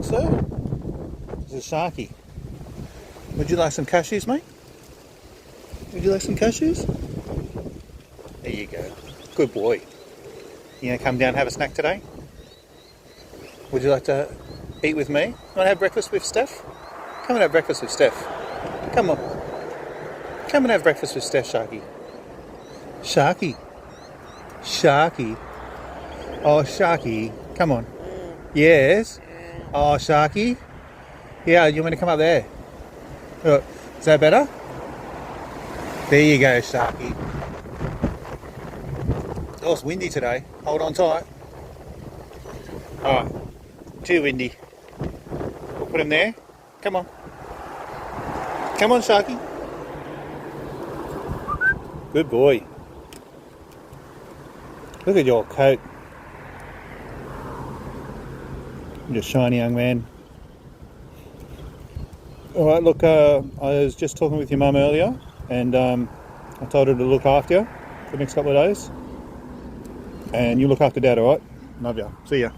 sir. This is Sharky. Would you like some cashews, mate? Would you like some cashews? There you go. Good boy. You gonna come down and have a snack today? Would you like to eat with me? You want to have breakfast with Steph? Come and have breakfast with Steph. Come on. Come and have breakfast with Steph, Sharky. Sharky. Sharky. Oh, Sharky. Come on. Yes. Oh, Sharky. Yeah, you want me to come up there? Look, is that better? There you go, Sharky. Oh, it's windy today. Hold on tight. Alright. Too windy. We'll put him there. Come on. Come on, Sharky. Good boy. Look at your coat. You're a shiny young man. Alright, look, I was just talking with your mum earlier, and I told her to look after you for the next couple of days. And you look after Dad, alright? Love ya. See ya.